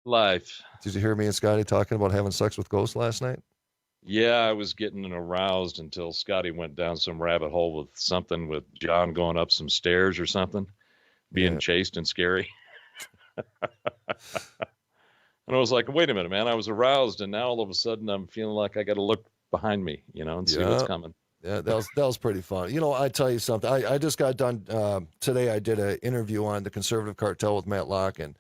Life. Did you hear me and Scotty talking about having sex with ghosts last night? Yeah, I was getting aroused until Scotty went down some rabbit hole with something with John going up some stairs or something, being Yeah. chased and scary. And I was like, wait a minute, man, I was aroused and now all of a sudden I'm feeling like I got to look behind me, and see what's Yeah. coming. Yeah, that was pretty fun. I tell you something. I just got done today. I did an interview on the conservative cartel with Matt Locke, and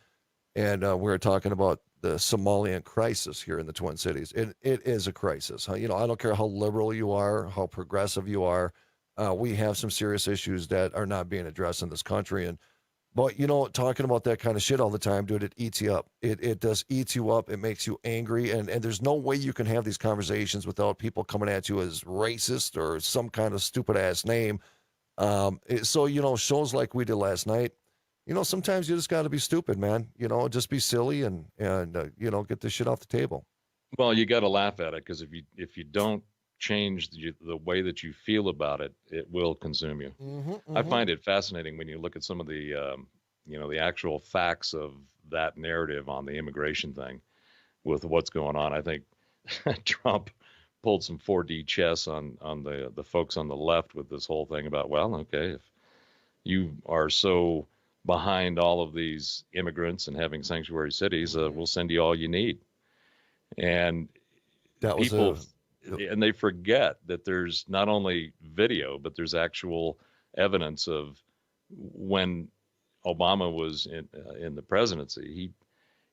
we were talking about the Somalian crisis here in the Twin Cities. It is a crisis. I don't care how liberal you are, how progressive you are. We have some serious issues that are not being addressed in this country, but talking about that kind of shit all the time, dude, it eats you up. It does eats you up. It makes you angry, and there's no way you can have these conversations without people coming at you as racist or some kind of stupid ass name. So shows like we did last night. Sometimes you just got to be stupid, man. Just be silly and get this shit off the table. Well, you got to laugh at it because if you don't change the way that you feel about it, it will consume you. I find it fascinating when you look at some of the actual facts of that narrative on the immigration thing with what's going on. I think Trump pulled some 4D chess on the folks on the left with this whole thing about, well, okay, if you are so behind all of these immigrants and having sanctuary cities, we'll send you all you need. And That was people, and they forget that there's not only video, but there's actual evidence of when Obama was in the presidency.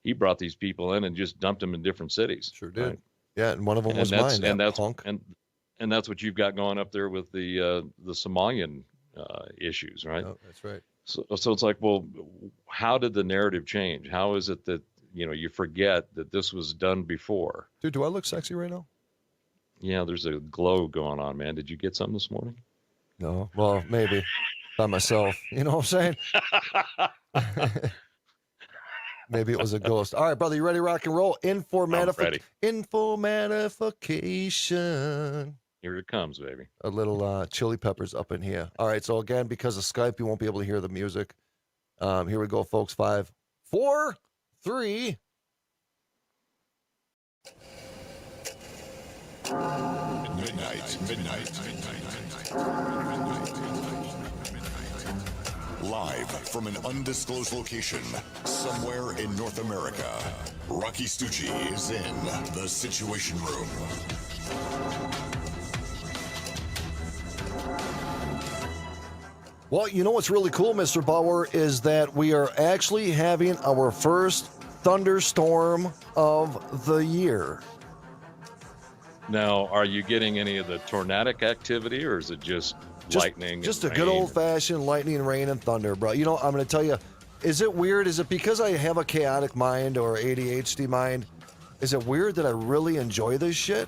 He brought these people in and just dumped them in different cities. Sure did. Right? Yeah, and one of them was mine. And that's punk. And that's what you've got going up there with the Somalian issues, right? Oh, that's right. So it's like, well, how did the narrative change? How is it that you forget that this was done before? Dude, do I look sexy right now? Yeah, there's a glow going on, man. Did you get something this morning? No. Well, maybe by myself. You know what I'm saying? Maybe it was a ghost. All right, brother, you ready to rock and roll? Informatification. Here it comes, baby. A little chili peppers up in here. All right, so again, because of Skype, you won't be able to hear the music. Here we go, folks. 5, 4, 3. Midnight. Live from an undisclosed location somewhere in North America, Rocci Stucci is in the Situation Room. Well, you know what's really cool, Mr. Bauer, is that we are actually having our first thunderstorm of the year. Now, are you getting any of the tornadic activity, or is it just lightning? Just and a good rain? old-fashioned lightning, rain, and thunder, bro. I'm going to tell you, is it weird? Is it because I have a chaotic mind or ADHD mind? Is it weird that I really enjoy this shit?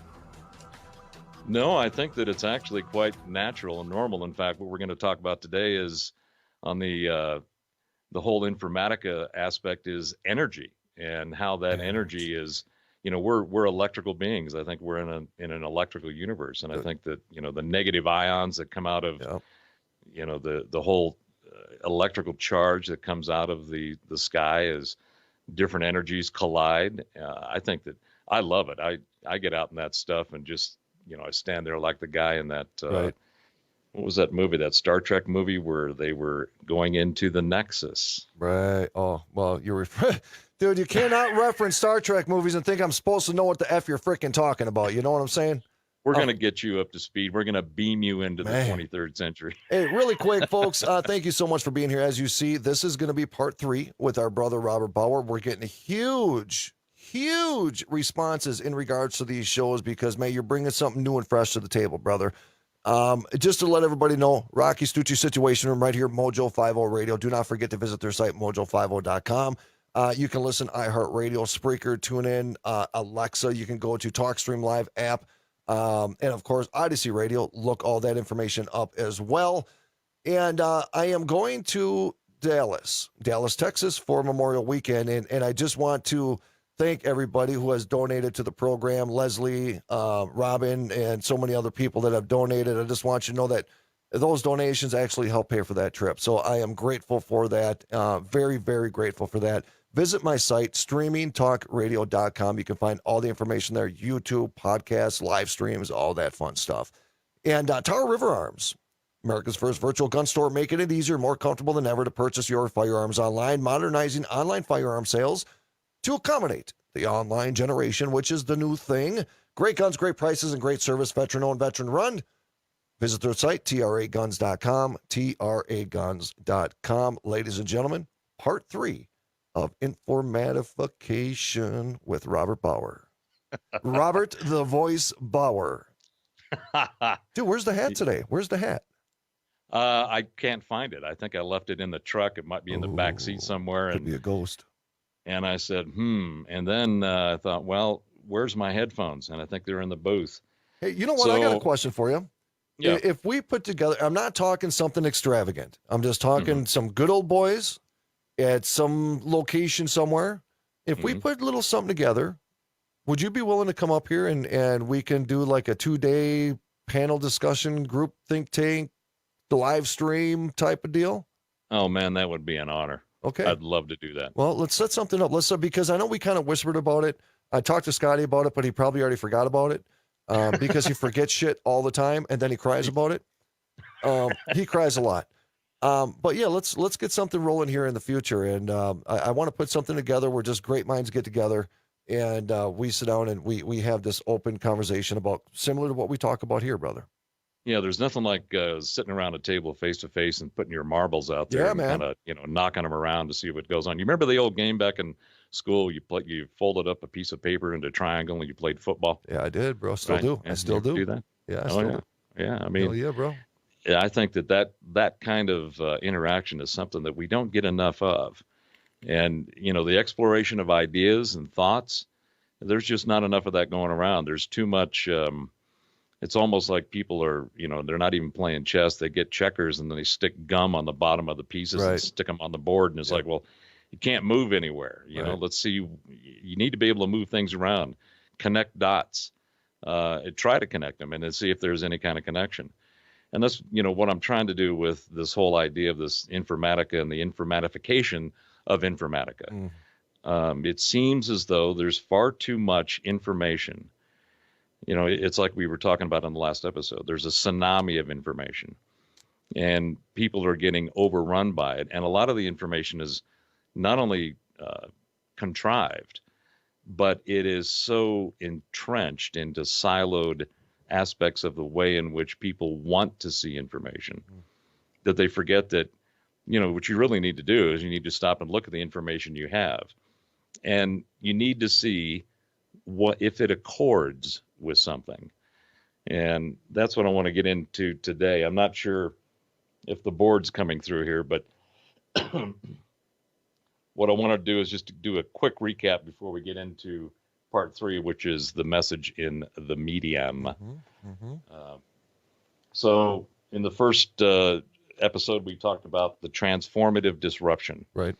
No, I think that it's actually quite natural and normal. In fact, what we're going to talk about today is on the whole Informatica aspect is energy and how that energy is. We're electrical beings. I think we're in an electrical universe, and I think that the negative ions that come out of the whole electrical charge that comes out of the sky as different energies collide. I think that I love it. I get out in that stuff and just I stand there like the guy in that Right. What was that movie, that Star Trek movie where they were going into the Nexus? Right. Oh, well, dude, you cannot reference Star Trek movies and think I'm supposed to know what the F you're freaking talking about. You know what I'm saying? We're going to get you up to speed. We're going to beam you into the 23rd century. Hey, really quick, folks, thank you so much for being here. As you see, this is going to be part 3 with our brother Robert Bauer. We're getting huge responses in regards to these shows because, man, you're bringing something new and fresh to the table, brother. Just to let everybody know, Rocci Stucci Situation Room right here, Mojo 50 Radio. Do not forget to visit their site, mojo50.com. You can listen iHeartRadio, Spreaker, TuneIn, Alexa. You can go to TalkStream Live app. And, of course, Odyssey Radio. Look all that information up as well. And I am going to Dallas, Texas for Memorial Weekend. And I just want to thank everybody who has donated to the program, Leslie, Robin, and so many other people that have donated. I just want you to know that those donations actually help pay for that trip. So I am grateful for that. Very, very grateful for that. visit my site, streamingtalkradio.com. You can find all the information there, YouTube, podcasts, live streams, all that fun stuff. And Tar River Arms, America's first virtual gun store, making it easier, more comfortable than ever to purchase your firearms online, modernizing online firearm sales to accommodate the online generation, which is the new thing. Great guns, great prices, and great service, veteran-owned, veteran-run. Visit their site, traguns.com, traguns.com. Ladies and gentlemen, part 3 of Informatification with Robert Bauer. Robert the Voice Bauer. Dude, where's the hat today? Where's the hat? I can't find it. I think I left it in the truck. It might be in the back seat somewhere. Could be a ghost. And I said, And then I thought, well, where's my headphones? And I think they're in the booth. Hey, you know what? I got a question for you. Yeah. If we put together, I'm not talking something extravagant. I'm just talking some good old boys at some location somewhere. If we put a little something together, would you be willing to come up here and we can do like a 2-day panel discussion, group think tank, the live stream type of deal? Oh, man, that would be an honor. Okay. I'd love to do that. Well, let's set something up. Because I know we kind of whispered about it. I talked to Scotty about it, but he probably already forgot about it. Because he forgets shit all the time and then he cries about it. He cries a lot. But yeah, let's get something rolling here in the future. And I want to put something together where just great minds get together and we sit down and we have this open conversation about similar to what we talk about here, brother. Yeah, there's nothing like sitting around a table face to face and putting your marbles out there and kind of, knocking them around to see what goes on. You remember the old game back in school? You folded up a piece of paper into a triangle and you played football. Yeah, I did, bro. Still do. I still do that. Yeah, I still do. Yeah, I mean, yeah, bro. Yeah, I think that kind of interaction is something that we don't get enough of. And, the exploration of ideas and thoughts, there's just not enough of that going around. There's too much. It's almost like people are, they're not even playing chess. They get checkers and then they stick gum on the bottom of the pieces and stick them on the board. And it's like, well, you can't move anywhere. Let's see. You need to be able to move things around, connect dots, try to connect them and then see if there's any kind of connection. And that's, what I'm trying to do with this whole idea of this Informatica and the informatification of Informatica. It seems as though there's far too much information. It's like we were talking about in the last episode. There's a tsunami of information and people are getting overrun by it. And a lot of the information is not only contrived, but it is so entrenched into siloed aspects of the way in which people want to see information that they forget that, what you really need to do is you need to stop and look at the information you have. And you need to see what if it accords with something. And that's what I want to get into today. I'm not sure if the board's coming through here, but what I want to do is just to do a quick recap before we get into part 3, which is the message in the medium. So in the first episode, we talked about the transformative disruption. Right.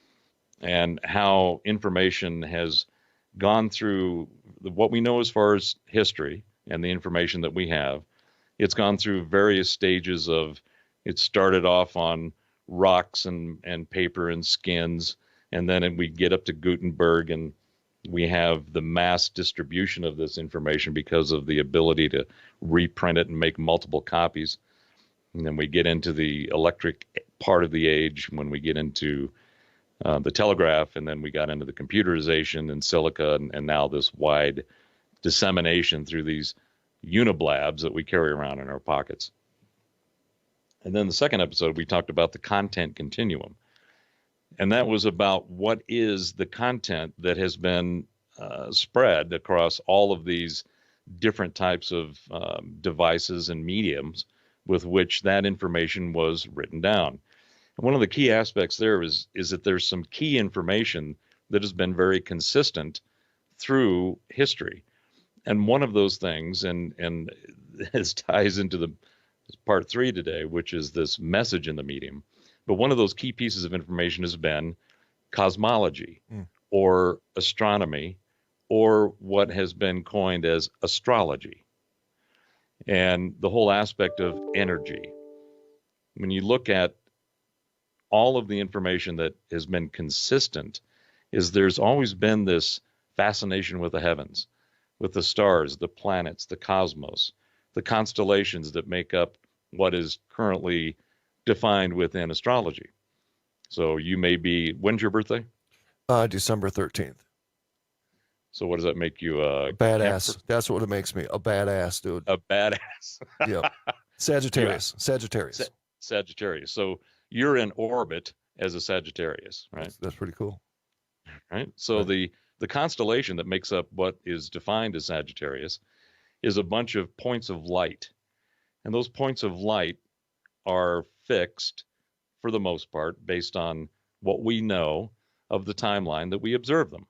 And how information has gone through what we know as far as history and the information that we have. It's gone through various stages of, it started off on rocks and paper and skins. And then we get up to Gutenberg and we have the mass distribution of this information because of the ability to reprint it and make multiple copies. And then we get into the electric part of the age when we get into the telegraph, and then we got into the computerization and silica, and now this wide dissemination through these uniblabs that we carry around in our pockets. And then the second episode, we talked about the content continuum. And that was about what is the content that has been spread across all of these different types of devices and mediums with which that information was written down. And one of the key aspects there is that there's some key information that has been very consistent through history. And one of those things, and this ties into the part 3 today, which is this message in the medium. But one of those key pieces of information has been cosmology or astronomy or what has been coined as astrology and the whole aspect of energy. When you look at all of the information that has been consistent is there's always been this fascination with the heavens, with the stars, the planets, the cosmos, the constellations that make up what is currently defined within astrology. So you may be, when's your birthday? December 13th. So what does that make you, a Badass. Capricorn? That's what it makes me. A badass, dude. A badass. Yep. Sagittarius. Sagittarius. Sagittarius. So you're in orbit as a Sagittarius, right? That's pretty cool. Right. So Right. the constellation that makes up what is defined as Sagittarius is a bunch of points of light. And those points of light are fixed for the most part based on what we know of the timeline that we observe them.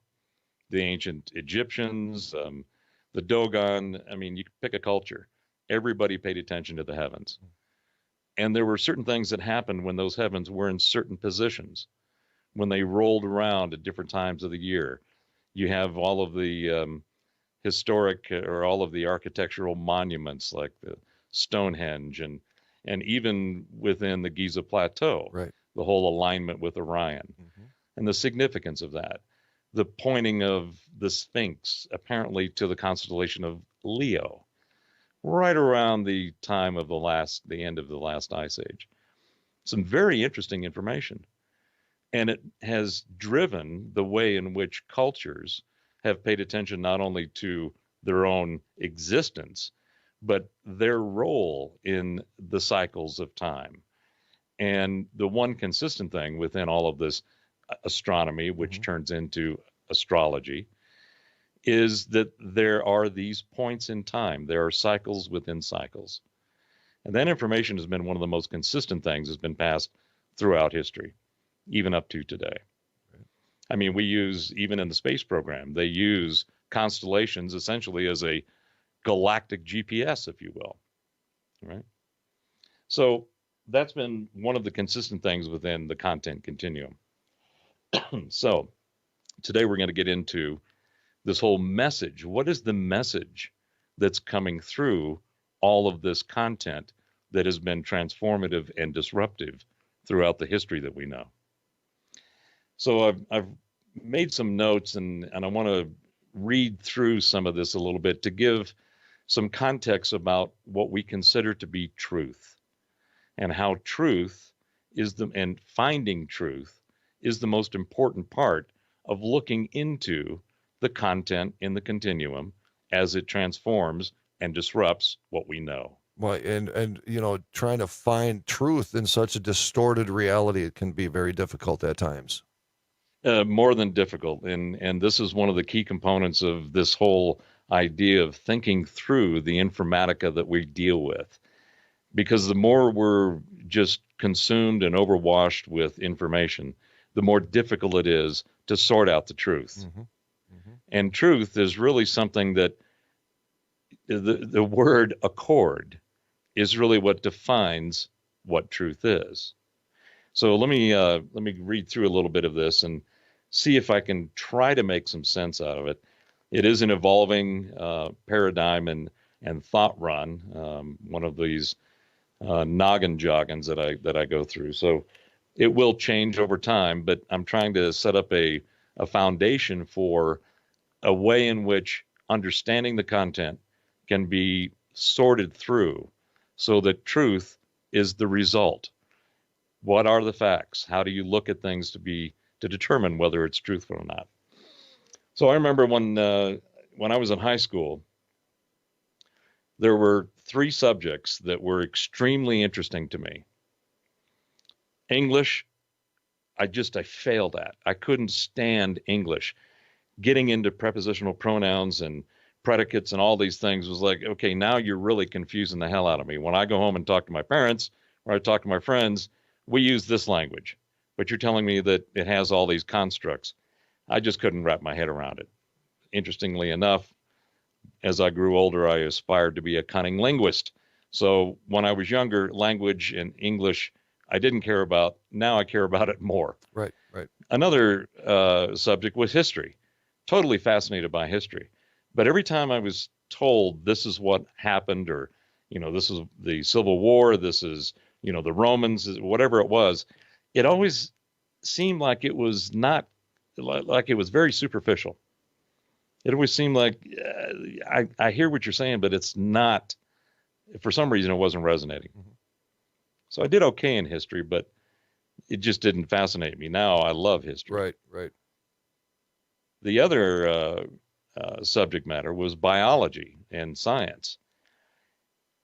The ancient Egyptians, the Dogon, I mean, you pick a culture. Everybody paid attention to the heavens. And there were certain things that happened when those heavens were in certain positions, when they rolled around at different times of the year. You have all of the historic or all of the architectural monuments like the Stonehenge and even within the Giza Plateau, Right. the whole alignment with Orion and the significance of that. The pointing of the Sphinx apparently to the constellation of Leo, right around the time of the end of the last ice age. Some very interesting information. And it has driven the way in which cultures have paid attention not only to their own existence, but their role in the cycles of time. And the one consistent thing within all of this astronomy, which turns into astrology, is that there are these points in time. There are cycles within cycles. And that information has been one of the most consistent things that's been passed throughout history, even up to today. I mean, we use, even in the space program, they use constellations essentially as a galactic GPS, if you will, right? So that's been one of the consistent things within the content continuum. So today we're going to get into this whole message. What is the message that's coming through all of this content that has been transformative and disruptive throughout the history that we know? So I've made some notes and I want to read through some of this a little bit to give some context about what we consider to be truth and how truth is and finding truth is the most important part of looking into the content in the continuum as it transforms and disrupts what we know. Well, and trying to find truth in such a distorted reality, it can be very difficult at times. More than difficult, and this is one of the key components of this whole idea of thinking through the informatica that we deal with, because the more we're just consumed and overwashed with information, the more difficult it is to sort out the truth. And truth is really something that the word accord is really what defines what truth is. So let me read through a little bit of this and see if I can try to make some sense out of it. It is an evolving paradigm and thought run, one of these noggin joggins that I go through. So it will change over time, but I'm trying to set up a foundation for a way in which understanding the content can be sorted through so that truth is the result. What are the facts? How do you look at things to determine whether it's truthful or not? So I remember when I was in high school, there were 3 subjects that were extremely interesting to me. English, I failed at. I couldn't stand English. Getting into prepositional pronouns and predicates and all these things was like, okay, now you're really confusing the hell out of me. When I go home and talk to my parents or I talk to my friends, we use this language, but you're telling me that it has all these constructs. I just couldn't wrap my head around it. Interestingly enough, as I grew older, I aspired to be a cunning linguist. So when I was younger, language and English, I didn't care about. Now I care about it more. Right. Another subject was history. Totally fascinated by history. But every time I was told this is what happened, or, this is the Civil War, this is, the Romans, whatever it was, it always seemed like it was not like it was very superficial. It always seemed like I hear what you're saying, but it's not. For some reason, it wasn't resonating. Mhm. So I did okay in history, but it just didn't fascinate me. Now I love history. Right, right. The other subject matter was biology and science.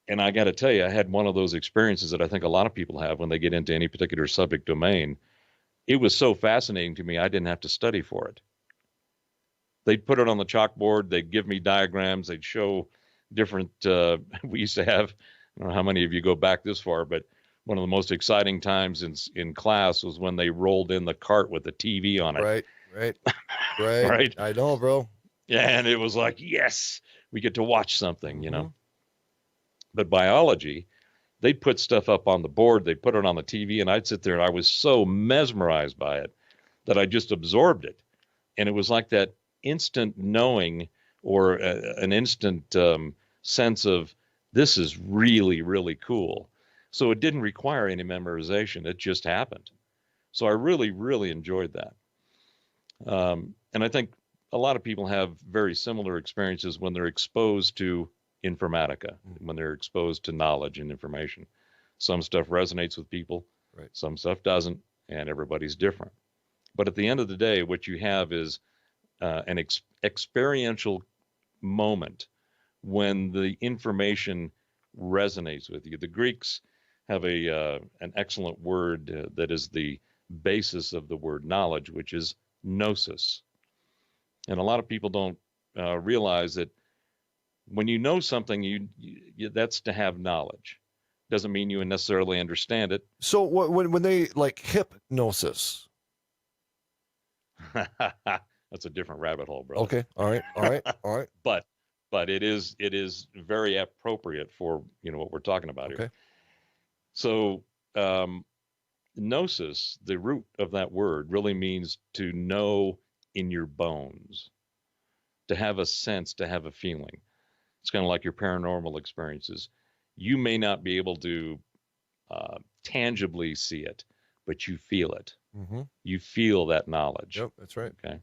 And I got to tell you, I had one of those experiences that I think a lot of people have when they get into any particular subject domain. It was so fascinating to me, I didn't have to study for it. They'd put it on the chalkboard, they'd give me diagrams, they'd show different, we used to have, I don't know how many of you go back this far, but one of the most exciting times in class was when they rolled in the cart with the TV on it. Right, right, right. Right? I know, bro. Yeah, and it was like, yes, we get to watch something, you know. Mhm. But biology, they'd put stuff up on the board, they'd put it on the TV, and I'd sit there and I was so mesmerized by it that I just absorbed it. And it was like that instant knowing or an instant sense of this is really, really cool. So it didn't require any memorization. It just happened. So I really, really enjoyed that. And I think a lot of people have very similar experiences when they're exposed to Informatica, when they're exposed to knowledge and information. Some stuff resonates with people, Right. some stuff doesn't, and everybody's different. But at the end of the day, what you have is an experiential moment when the information resonates with you. The Greeks have an excellent word that is the basis of the word knowledge, which is gnosis. And a lot of people don't realize that when you know something, that's to have knowledge. Doesn't mean you necessarily understand it. So when they like hypnosis. That's a different rabbit hole, brother. Okay. All right. All right. All right. But it is very appropriate for what we're talking about Okay. here. So gnosis, the root of that word, really means to know in your bones, to have a sense, to have a feeling. It's kind of like your paranormal experiences. You may not be able to tangibly see it, but you feel it. Mm-hmm. You feel that knowledge. Yep, that's right. Okay.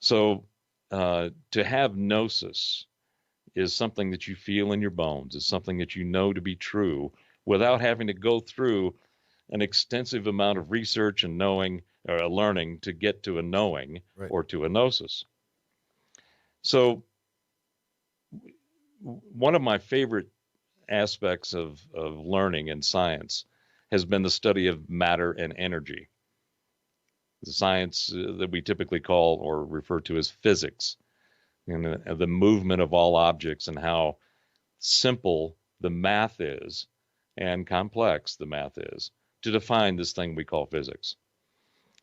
So to have gnosis is something that you feel in your bones. It's something that you know to be true without having to go through an extensive amount of research and knowing or learning to get to a knowing Right. or to a gnosis. So one of my favorite aspects of learning in science has been the study of matter and energy. The science that we typically call or refer to as physics, and the movement of all objects and how simple the math is and complex the math is to define this thing we call physics.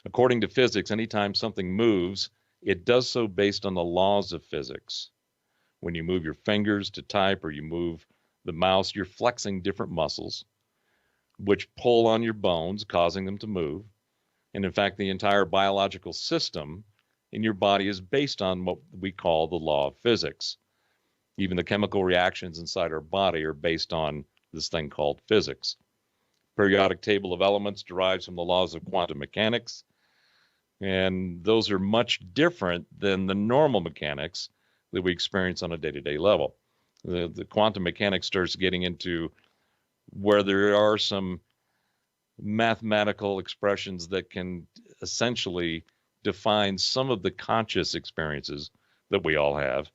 According to physics, anytime something moves, it does so based on the laws of physics. When you move your fingers to type or you move the mouse, you're flexing different muscles, which pull on your bones, causing them to move. And in fact, the entire biological system in your body is based on what we call the law of physics. Even the chemical reactions inside our body are based on this thing called physics. Periodic table of elements derives from the laws of quantum mechanics, and those are much different than the normal mechanics that we experience on a day-to-day level. The quantum mechanics starts getting into where there are some mathematical expressions that can essentially define some of the conscious experiences that we all have.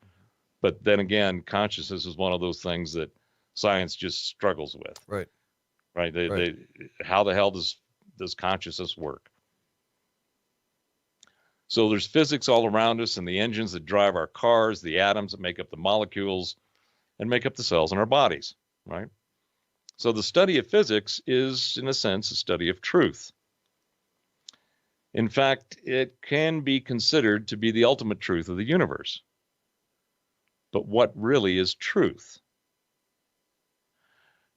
But then again, consciousness is one of those things that science just struggles with. Right. Right. How the hell does consciousness work? So there's physics all around us and the engines that drive our cars, the atoms that make up the molecules and make up the cells in our bodies, right? So the study of physics is, in a sense, a study of truth. In fact, it can be considered to be the ultimate truth of the universe. But what really is truth?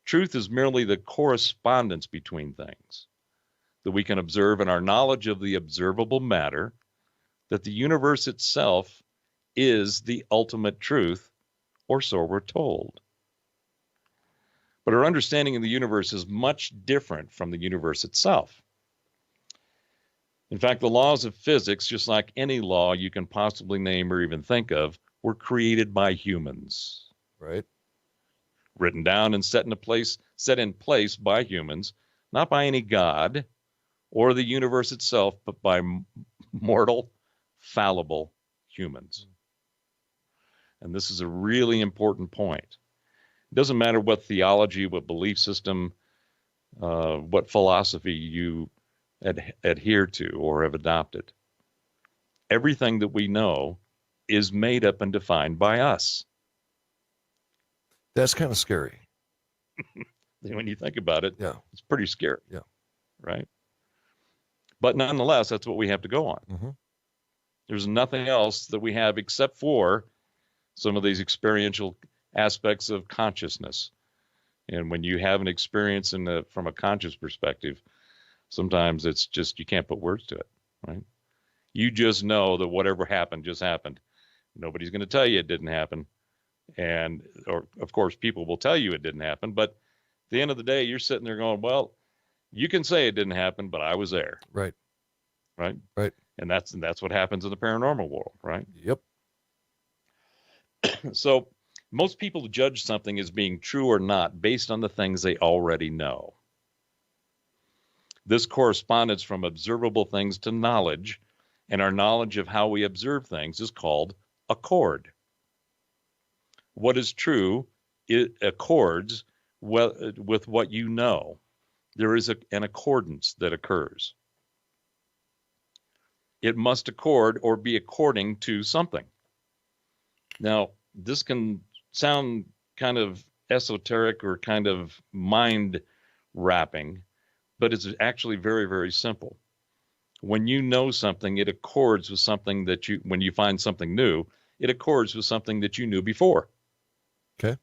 Truth is merely the correspondence between things that we can observe in our knowledge of the observable matter, that the universe itself is the ultimate truth, or so we're told. But our understanding of the universe is much different from the universe itself. In fact, the laws of physics, just like any law you can possibly name or even think of, were created by humans. Right. Written down and set in place by humans, not by any god or the universe itself, but by mortal, fallible humans. And this is a really important point. It doesn't matter what theology, what belief system, what philosophy you adhere to or have adopted. Everything that we know is made up and defined by us. That's kind of scary. When you think about it, yeah, it's pretty scary. Yeah. Right? But nonetheless, that's what we have to go on. Mm-hmm. There's nothing else that we have except for some of these experiential aspects of consciousness. And when you have an experience from a conscious perspective, sometimes it's just, you can't put words to it, right? You just know that whatever happened just happened. Nobody's going to tell you it didn't happen. Or of course, people will tell you it didn't happen. But at the end of the day, you're sitting there going, well, you can say it didn't happen, but I was there. Right. Right. Right. And that's what happens in the paranormal world, right? Yep. So most people judge something as being true or not based on the things they already know. This correspondence from observable things to knowledge, and our knowledge of how we observe things, is called accord. What is true, it accords with what you know. There is an accordance that occurs. It must accord or be according to something. Now, this can sound kind of esoteric or kind of mind-wrapping, but it's actually very, very simple. When you know something, it accords with something when you find something new, it accords with something that you knew before. Okay.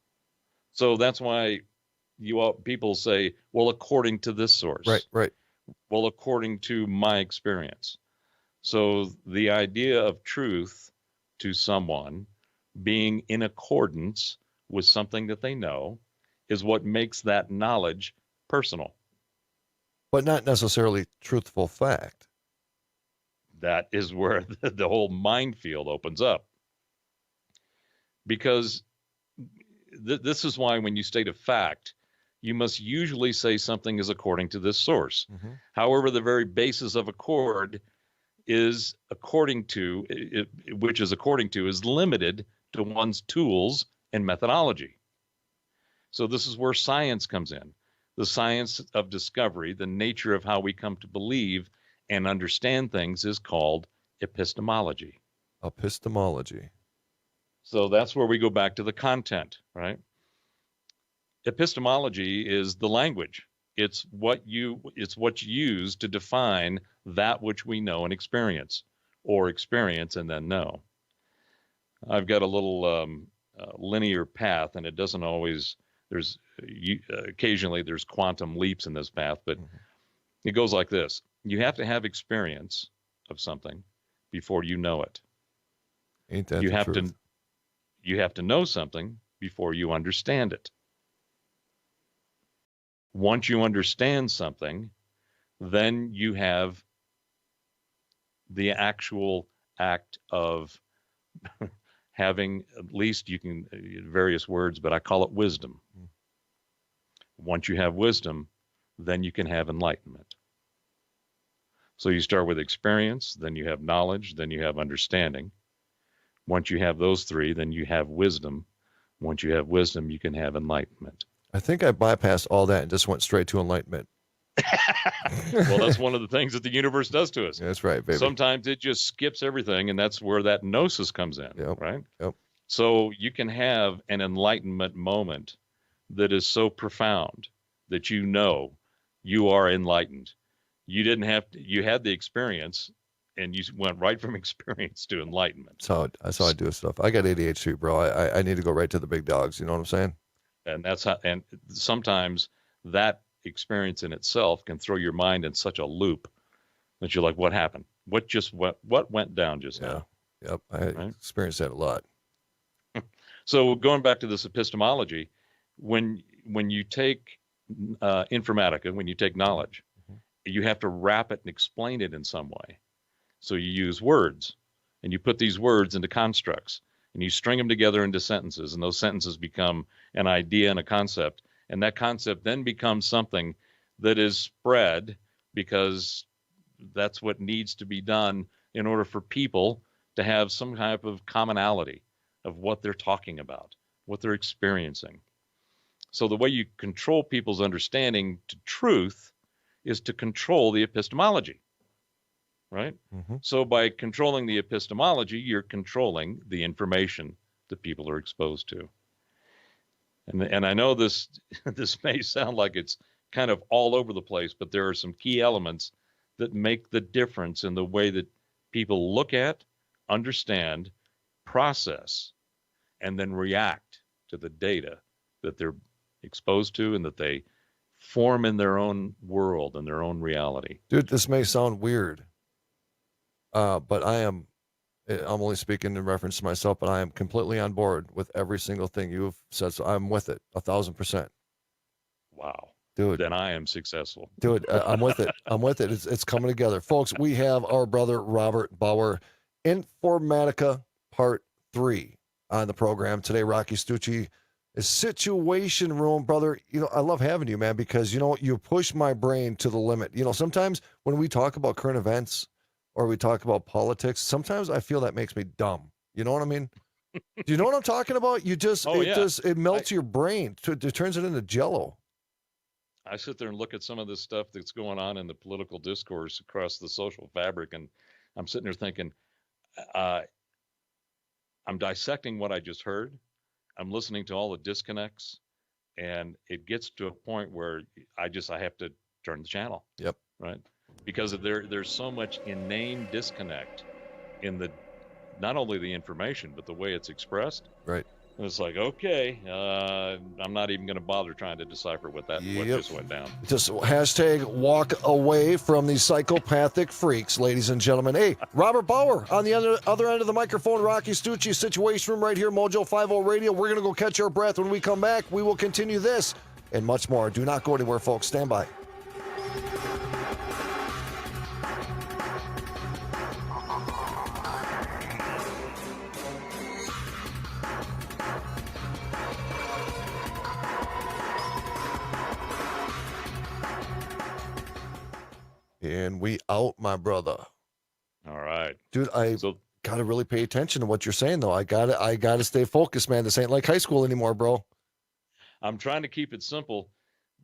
So that's why people say, well, according to this source. Right. Well, according to my experience. So the idea of truth to someone being in accordance with something that they know is what makes that knowledge personal. But not necessarily truthful fact. That is where the whole minefield opens up. Because this is why when you state a fact, you must usually say something is according to this source. Mm-hmm. However, the very basis of accord is which is limited to one's tools and methodology. So this is where science comes in. The science of discovery, the nature of how we come to believe and understand things, is called epistemology. Epistemology. So that's where we go back to the content, right? Epistemology is the language. It's what you use to define that which we know and experience, or experience and then know. I've got a little linear path, and it doesn't always. Occasionally there's quantum leaps in this path, but it goes like this: you have to have experience of something before you know it. Ain't that the truth? You have to know something before you understand it. Once you understand something, then you have the actual act of having, at least you can, various words, but I call it wisdom. Once you have wisdom, then you can have enlightenment. So you start with experience, then you have knowledge, then you have understanding. Once you have those three, then you have wisdom. Once you have wisdom, you can have enlightenment. I think I bypassed all that and just went straight to enlightenment. Well, that's one of the things that the universe does to us. That's right, baby. Sometimes it just skips everything, and that's where that gnosis comes in, right? Yep. So you can have an enlightenment moment that is so profound that you know you are enlightened. You didn't have to, you had the experience, and you went right from experience to enlightenment. That's how I do stuff. I got ADHD, bro. I need to go right to the big dogs. You know what I'm saying? And that's how, and sometimes that experience in itself can throw your mind in such a loop that you're like, what happened? What went down just now? Yep. I experienced that a lot. So going back to this epistemology, when you take Informatica, when you take knowledge, you have to wrap it and explain it in some way. So you use words, and you put these words into constructs, and you string them together into sentences, and those sentences become an idea and a concept. And that concept then becomes something that is spread because that's what needs to be done in order for people to have some type of commonality of what they're talking about, what they're experiencing. So the way you control people's understanding to truth is to control the epistemology, right? Mm-hmm. So by controlling the epistemology, you're controlling the information that people are exposed to. And I know this this may sound like it's kind of all over the place, but there are some key elements that make the difference in the way that people look at, understand, process, and then react to the data that they're exposed to and that they form in their own world and their own reality. Dude, this may sound weird, but I'm only speaking in reference to myself, but I am completely on board with every single thing you've said. So I'm with it 1,000%. Wow. Dude, then I am successful. Dude, I'm with it. I'm with it. It's coming together. Folks, we have our brother Robert Bauer, Informatica Part 3 on the program today. Rocky Stucci, a situation room, brother. You know, I love having you, man, because, you know, you push my brain to the limit. You know, sometimes when we talk about current events or we talk about politics, sometimes I feel that makes me dumb. You know what I mean? Do you know what I'm talking about? You just, it melts your brain. It turns it into jello. I sit there and look at some of this stuff that's going on in the political discourse across the social fabric, and I'm sitting there thinking, I'm dissecting what I just heard. I'm listening to all the disconnects, and it gets to a point where I have to turn the channel. Yep. Right. Because there's so much inane disconnect in not only the information, but the way it's expressed. Right. And it's like, okay, I'm not even going to bother trying to decipher what just went down. Just hashtag walk away from these psychopathic freaks, ladies and gentlemen. Hey, Robert Bauer on the other end of the microphone, Rocky Stucci, Situation Room right here, Mojo 50 Radio. We're going to go catch our breath. When we come back, we will continue this and much more. Do not go anywhere, folks. Stand by. And we out, my brother. All right. Dude, I gotta really pay attention to what you're saying, though. I gotta stay focused, man. This ain't like high school anymore, bro. I'm trying to keep it simple.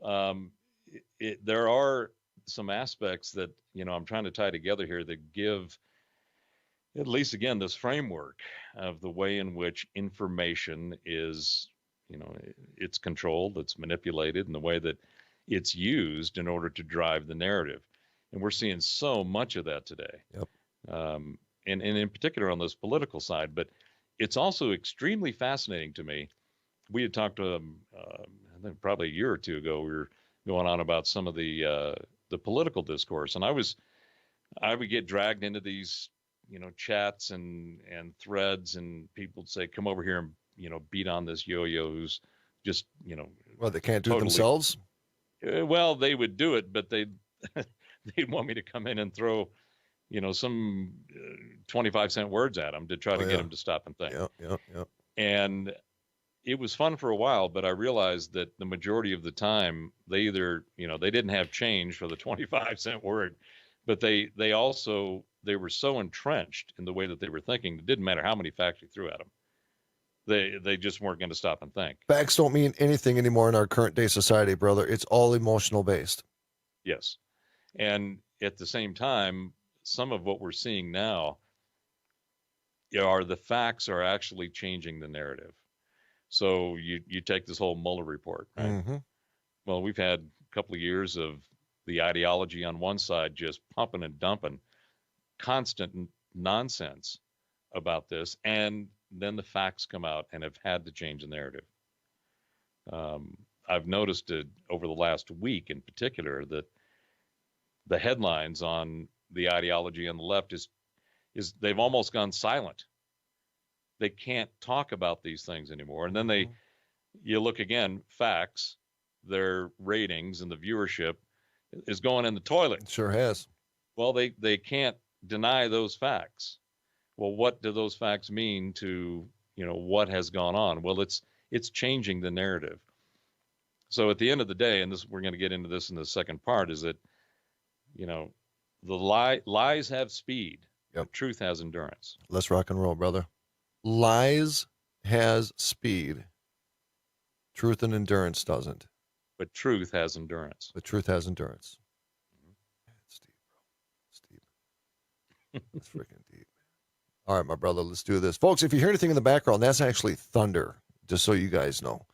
There are some aspects that, I'm trying to tie together here that give, at least again, this framework of the way in which information is, it's controlled, it's manipulated, and the way that it's used in order to drive the narrative. And we're seeing so much of that today. Yep. And in particular on this political side, but it's also extremely fascinating to me. We had talked to I think probably a year or two ago, we were going on about some of the political discourse. And I would get dragged into these, chats and threads, and people would say, come over here and, beat on this yo-yo who's just, Well, they can't do it themselves? Well, they would do it, but they'd want me to come in and throw, some 25-cent words at them to try to get them to stop and think. Yeah. And it was fun for a while, but I realized that the majority of the time they either, they didn't have change for the 25-cent word, but they were so entrenched in the way that they were thinking, it didn't matter how many facts you threw at them. They just weren't going to stop and think. Facts don't mean anything anymore in our current day society, brother. It's all emotional based. Yes. And at the same time, some of what we're seeing now are the facts are actually changing the narrative. So you take this whole Mueller report, right? Mm-hmm. Well, we've had a couple of years of the ideology on one side just pumping and dumping constant nonsense about this, and then the facts come out and have had to change the narrative. I've noticed it over the last week in particular that the headlines on the ideology on the left is they've almost gone silent. They can't talk about these things anymore. And then you look again, facts, their ratings and the viewership is going in the toilet. It sure has. Well, they can't deny those facts. Well, what do those facts mean to, what has gone on? Well, it's changing the narrative. So at the end of the day, and this we're going to get into this in the second part, is that, the lies have speed. Yep. Truth has endurance. Let's rock and roll, brother. Lies has speed. Truth and endurance doesn't. But truth has endurance. The truth has endurance. It's deep, bro. It's deep. It's freaking deep. All right, my brother, let's do this. Folks, if you hear anything in the background, that's actually thunder, just so you guys know.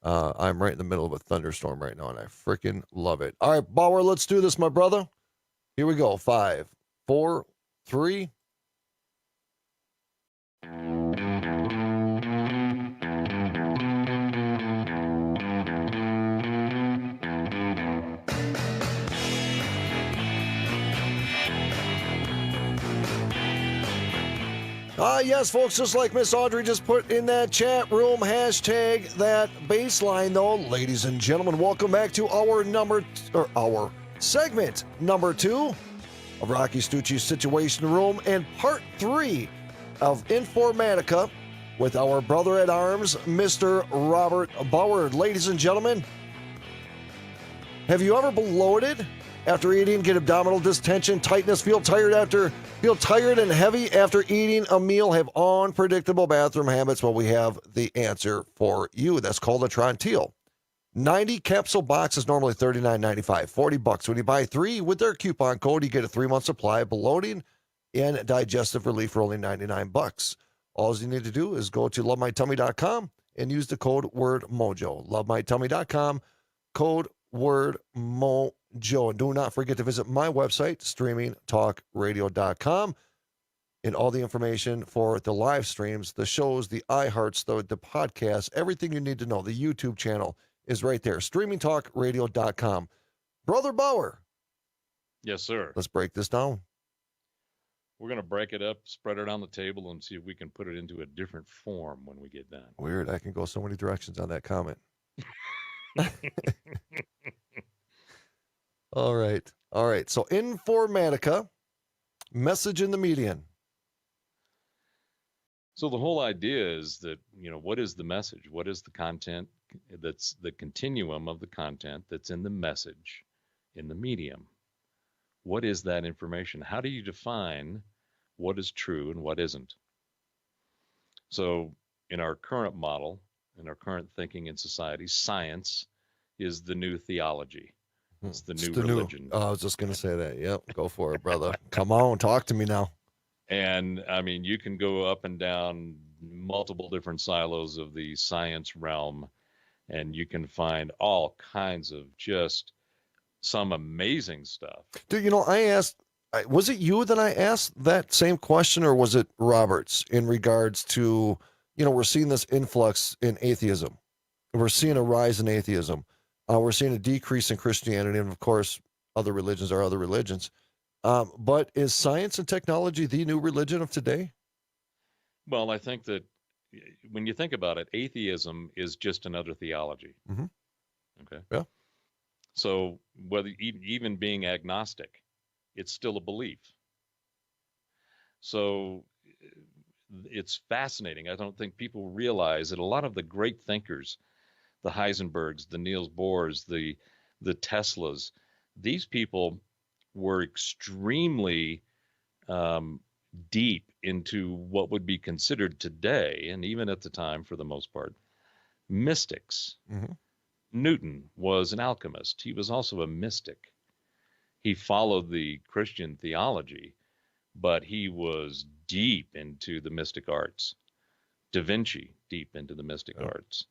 I'm right in the middle of a thunderstorm right now, and I freaking love it. All right, Bauer, let's do this, my brother. Here we go. 5, 4, 3. Yes, folks, just like Miss Audrey just put in that chat room, hashtag that baseline, though. Ladies and gentlemen, welcome back to our segment number 2 of Rocky Stucci's Situation Room and part 3 of Informatica with our brother at arms, Mr. Robert Bauer. Ladies and gentlemen, have you ever bloated after eating, get abdominal distension, tightness, feel tired and heavy after eating a meal, have unpredictable bathroom habits? Well, we have the answer for you. That's called a Trontil. 90 capsule box is normally $39.95, $40. When you buy 3 with their coupon code, you get a 3-month supply of bloating and digestive relief for only $99. All you need to do is go to lovemytummy.com and use the code word mojo. Lovemytummy.com, code word mojo. And do not forget to visit my website, streamingtalkradio.com, and all the information for the live streams, the shows, the iHearts, the podcasts, everything you need to know. The YouTube channel is right there, streamingtalkradio.com. Brother Bauer. Yes, sir. Let's break this down. We're going to break it up, spread it on the table, and see if we can put it into a different form when we get done. Weird. I can go so many directions on that comment. All right. So Informatica, message in the median. So the whole idea is that, what is the message? What is the content that's the continuum of the content that's in the message, in the medium? What is that information? How do you define what is true and what isn't? So in our current model, in our current thinking in society, science is the new theology. It's the new religion. I was just going to say that. Yep. Go for it, brother. Come on. Talk to me now. And I mean, you can go up and down multiple different silos of the science realm, and you can find all kinds of just some amazing stuff. Dude, I asked, was it you that I asked that same question, or was it Roberts in regards to, we're seeing this influx in atheism. We're seeing a rise in atheism. We're seeing a decrease in Christianity, and of course, other religions are other religions. But is science and technology the new religion of today? Well, I think that when you think about it, atheism is just another theology. Mm-hmm. Okay. Yeah. So whether even being agnostic, it's still a belief. So it's fascinating. I don't think people realize that a lot of the great thinkers, the Heisenbergs, the Niels Bohrs, the Teslas, these people were extremely deep into what would be considered today, and even at the time for the most part, mystics. Mm-hmm. Newton was an alchemist. He was also a mystic. He followed the Christian theology, but he was deep into the mystic arts. Da Vinci, deep into the mystic arts.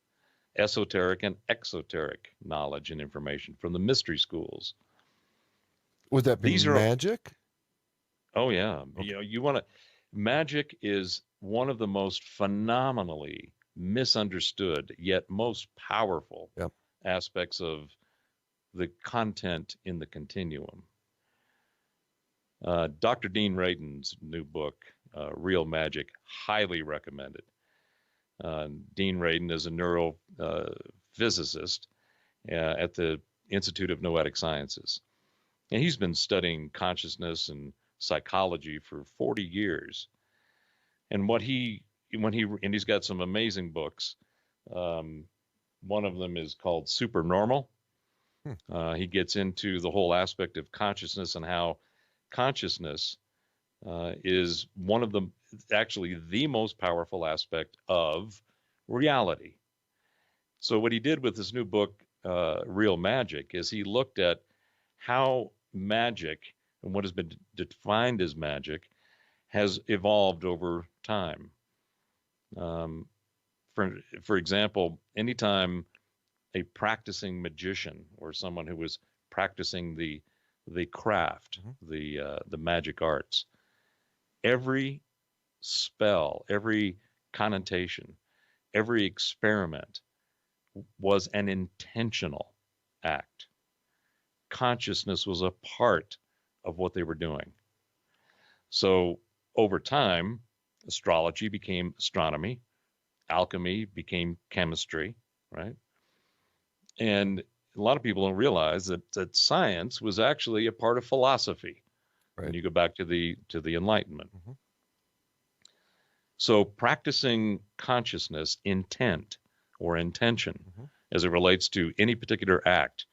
Esoteric and exoteric knowledge and information from the mystery schools. Would that be magic? Oh yeah. Okay. Magic is one of the most phenomenally misunderstood yet most powerful aspects of the content in the continuum. Dr. Dean Radin's new book, Real Magic, highly recommended. Dean Radin is a neurophysicist at the Institute of Noetic Sciences. And he's been studying consciousness and psychology for 40 years. And and he's got some amazing books. Um, One of them is called Supernormal. He gets into the whole aspect of consciousness and how consciousness is one of the, actually the most powerful aspect of reality. So what he did with this new book, Real Magic, is he looked at how magic and what has been defined as magic has evolved over time. Um, for example, anytime a practicing magician or someone who was practicing the craft, the magic arts, every spell, every connotation, every experiment was an intentional act. Consciousness was a part of what they were doing. So over time, astrology became astronomy, alchemy became chemistry, right? And a lot of people don't realize that science was actually a part of philosophy when you go back to the Enlightenment. So practicing consciousness, intent or intention, as it relates to any particular act,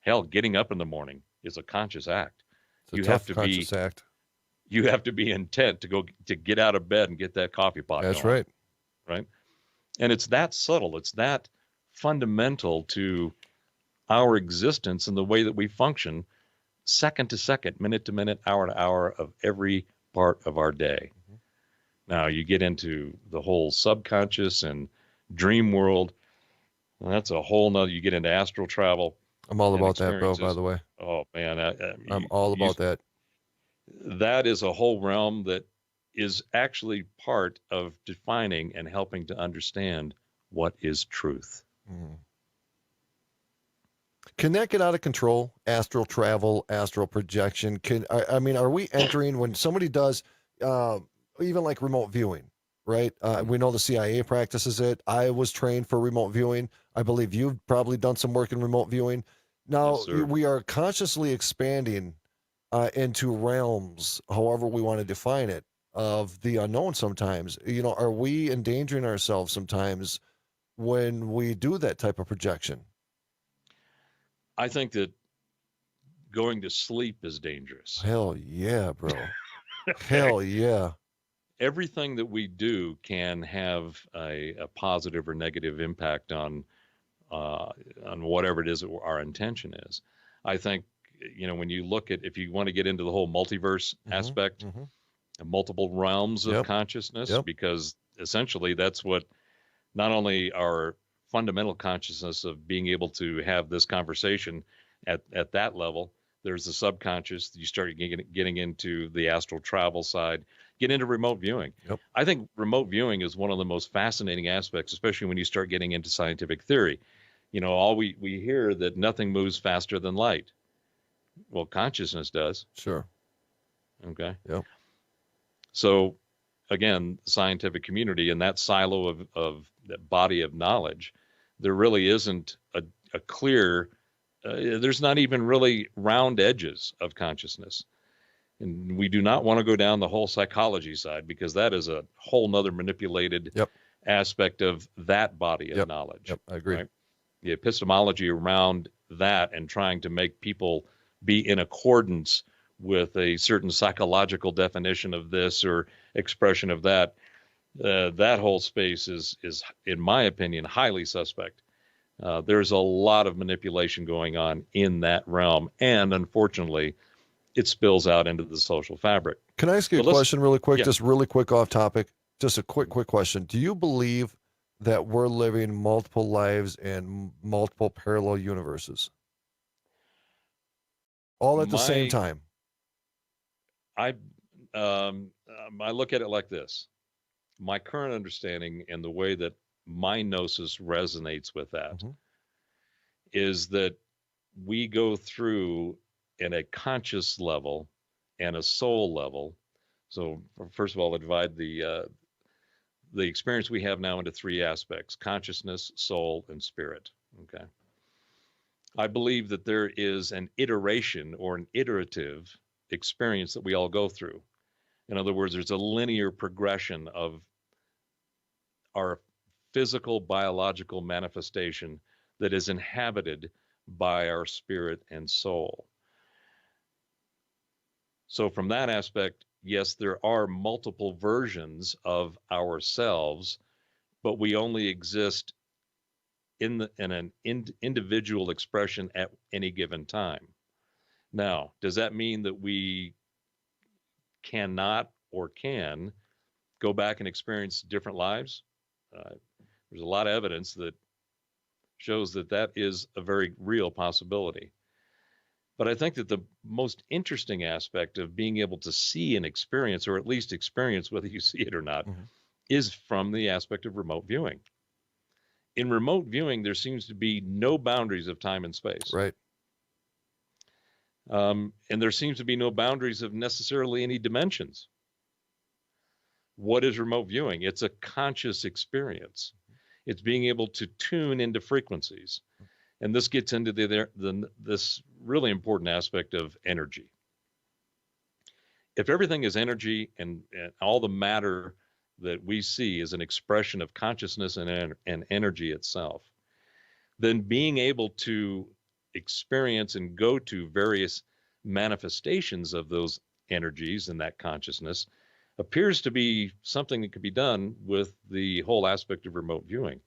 hell, getting up in the morning is a conscious act. It's a tough conscious act. You have to be intent to get out of bed and get that coffee pot That's going. right. Right. And it's that subtle. It's that fundamental to our existence and the way that we function, second to second, minute to minute, hour to hour of every part of our day. Now you get into the whole subconscious and dream world. And that's a whole nother, you get into astral travel. I'm all about that, bro, by the way. Oh man. I'm all about that. That is a whole realm that is actually part of defining and helping to understand what is truth. Can that get out of control? Astral travel, astral projection. I mean, are we entering when somebody does, even like remote viewing, right? We know the CIA practices it. I was trained for remote viewing. I believe you've probably done some work in remote viewing. Now Yes, we are consciously expanding into realms, however we want to define it, of the unknown sometimes. Are we endangering ourselves sometimes when we do that type of projection? I think that going to sleep is dangerous. Hell yeah, bro. Hell yeah. Everything that we do can have a positive or negative impact on whatever it is that our intention is. I think, when you look at, if you want to get into the whole multiverse aspect, multiple realms of consciousness, because essentially that's what not only our fundamental consciousness of being able to have this conversation at that level, there's the subconscious. You start getting into the astral travel side, get into remote viewing. I think remote viewing is one of the most fascinating aspects, especially when you start getting into scientific theory. All we hear that nothing moves faster than light. Well, consciousness does. Sure. Okay. Yep. So again, the scientific community and that silo of that body of knowledge, there really isn't a clear, there's not even really round edges of consciousness. And we do not want to go down the whole psychology side, because that is a whole nother manipulated aspect of that body of knowledge. Yep, I agree. Right? The epistemology around that and trying to make people be in accordance with a certain psychological definition of this or expression of that, that whole space is, in my opinion, highly suspect. There's a lot of manipulation going on in that realm, and unfortunately, it spills out into the social fabric. Can I ask you a question really quick? Just really quick off topic. Just a quick question. Do you believe that we're living multiple lives in multiple parallel universes? All at the same time? I look at it like this. My current understanding and the way that my gnosis resonates with that is that we go through in a conscious level and a soul level. So first of all, I divide the experience we have now into three aspects: consciousness, soul, and spirit. Okay. I believe that there is an iteration or an iterative experience that we all go through. In other words, there's a linear progression of our physical, biological manifestation that is inhabited by our spirit and soul. So, from that aspect, yes, there are multiple versions of ourselves, but we only exist in an individual expression at any given time. Now, does that mean that we cannot or can go back and experience different lives? There's a lot of evidence that shows that that is a very real possibility. But I think that the most interesting aspect of being able to see and experience, or at least experience whether you see it or not, is from the aspect of remote viewing. In remote viewing, there seems to be no boundaries of time and space. Right. And there seems to be no boundaries of necessarily any dimensions. What is remote viewing? It's a conscious experience. It's being able to tune into frequencies. And this gets into this really important aspect of energy. If everything is energy and all the matter that we see is an expression of consciousness and energy itself, then being able to experience and go to various manifestations of those energies and that consciousness appears to be something that could be done with the whole aspect of remote viewing.